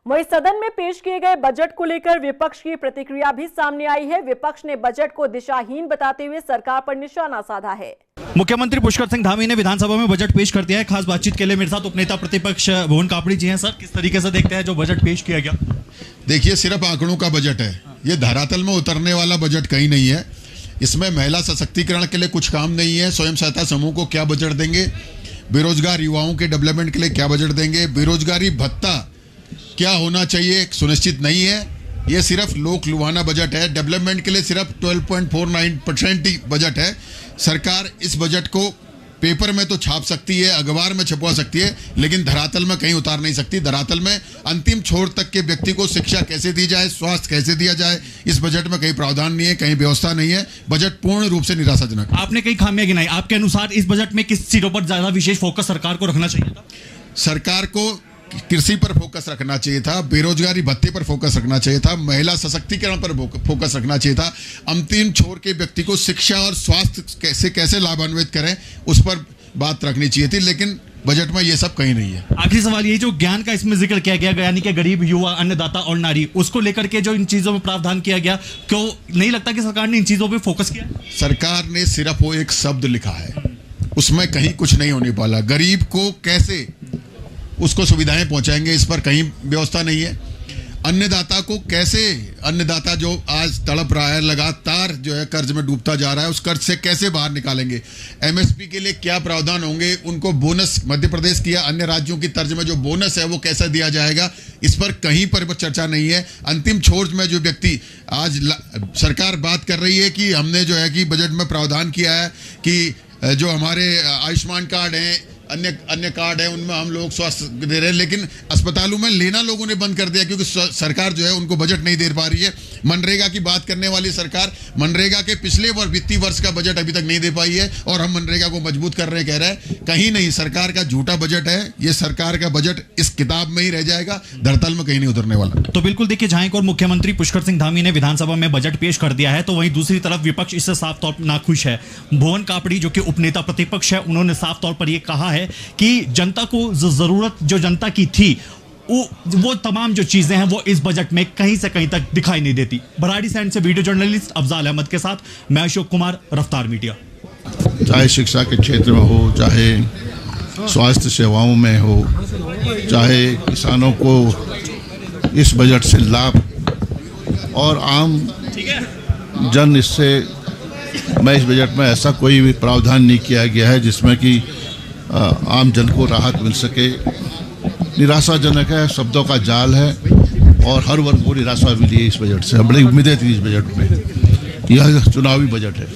वहीं सदन में पेश किए गए बजट को लेकर विपक्ष की प्रतिक्रिया भी सामने आई है। विपक्ष ने बजट को दिशाहीन बताते हुए सरकार पर निशाना साधा है। मुख्यमंत्री पुष्कर सिंह धामी ने विधानसभा में बजट पेश कर दिया है। खास बातचीत के लिए मेरे साथ उपनेता प्रतिपक्ष भुवन कापड़ी जी हैं। सर, किस तरीके से देखते हैं जो बजट पेश किया गया? देखिए, सिर्फ आंकड़ों का बजट है, ये धरातल में उतरने वाला बजट कहीं नहीं है। इसमें महिला सशक्तिकरण के लिए कुछ काम नहीं है। स्वयं सहायता समूह को क्या बजट देंगे, बेरोजगार युवाओं के डेवलपमेंट के लिए क्या बजट देंगे, बेरोजगारी भत्ता क्या होना चाहिए सुनिश्चित नहीं है। ये सिर्फ लोक लुभाना बजट है। डेवलपमेंट के लिए सिर्फ 12.49% ही बजट है। सरकार इस बजट को पेपर में तो छाप सकती है, अखबार में छपवा सकती है, लेकिन धरातल में कहीं उतार नहीं सकती। धरातल में अंतिम छोर तक के व्यक्ति को शिक्षा कैसे दी जाए, स्वास्थ्य कैसे दिया जाए, इस बजट में कहीं प्रावधान नहीं है, कहीं व्यवस्था नहीं है। बजट पूर्ण रूप से निराशाजनक। आपने कई खामियां गिनाई, आपके अनुसार इस बजट में किस चीजों पर ज्यादा विशेष फोकस सरकार को रखना चाहिए था? सरकार को कृषि पर फोकस रखना चाहिए था, बेरोजगारी भत्ते पर फोकस रखना चाहिए था, महिला सशक्तिकरण पर फोकस रखना चाहिए था, अंतिम छोर के व्यक्ति को शिक्षा और स्वास्थ्य कैसे लाभान्वित करें उस पर बात रखनी चाहिए थी, लेकिन बजट में ये सब कहीं नहीं है। आखिरी सवाल ये, जो ज्ञान का इसमें जिक्र किया गया, यानी कि गरीब, युवा, अन्नदाता और नारी, उसको लेकर के जो इन चीजों में प्रावधान किया गया, क्यों नहीं लगता कि सरकार ने इन चीजों पे फोकस किया? सरकार ने सिर्फ वो एक शब्द लिखा है, उसमें कहीं कुछ नहीं होने वाला। गरीब को कैसे उसको सुविधाएं पहुंचाएंगे, इस पर कहीं व्यवस्था नहीं है। अन्नदाता को कैसे, अन्नदाता जो आज तड़प रहा है, लगातार जो है कर्ज में डूबता जा रहा है, उस कर्ज से कैसे बाहर निकालेंगे। एमएसपी के लिए क्या प्रावधान होंगे, उनको बोनस मध्य प्रदेश की या अन्य राज्यों की तर्ज में जो बोनस है वो कैसे दिया जाएगा, इस पर कहीं पर चर्चा नहीं है। अंतिम छोर में जो व्यक्ति आज सरकार बात कर रही है कि हमने जो है कि बजट में प्रावधान किया है कि जो हमारे आयुष्मान कार्ड हैं, अन्य कार्ड है, उनमें हम लोग स्वास्थ्य दे रहे हैं, लेकिन अस्पतालों में लेना लोगों ने बंद कर दिया क्योंकि सरकार जो है उनको बजट नहीं दे पा रही है। मनरेगा की बात करने वाली सरकार मनरेगा के पिछले वित्तीय वर्ष का बजट अभी तक नहीं दे पाई है और हम मनरेगा को मजबूत कर रहे हैं, कह रहे हैं। कहीं नहीं, सरकार का झूठा बजट है ये। सरकार का बजट इस किताब में ही रह जाएगा, धरातल में कहीं नहीं उतरने वाला। तो बिल्कुल देखिए, जहां एक और मुख्यमंत्री पुष्कर सिंह धामी ने विधानसभा में बजट पेश कर दिया है, तो वहीं दूसरी तरफ विपक्ष इससे साफ तौर पर नाखुश है। भुवन कापड़ी जो कि उपनेता प्रतिपक्ष है, उन्होंने साफ तौर पर यह कहा है कि जनता को जो जरूरत जो जनता की थी वो तमाम जो चीजें हैं वो इस बजट में कहीं से कहीं तक दिखाई नहीं देती। भराड़ी सैंड से वीडियो जर्नलिस्ट अफजाल अहमद के साथ मैं अशोक कुमार, रफ्तार मीडिया। चाहे शिक्षा के क्षेत्र में हो, चाहे स्वास्थ्य सेवाओं में हो, चाहे किसानों को इस बजट से लाभ और आम जन इससे, मैं इस बजट में ऐसा कोई भी प्रावधान नहीं किया गया है जिसमें कि आम जन को राहत मिल सके। निराशाजनक है, शब्दों का जाल है और हर वर्ग को निराशा मिली है इस बजट से। बड़ी उम्मीदें थी इस बजट में, यह चुनावी बजट है।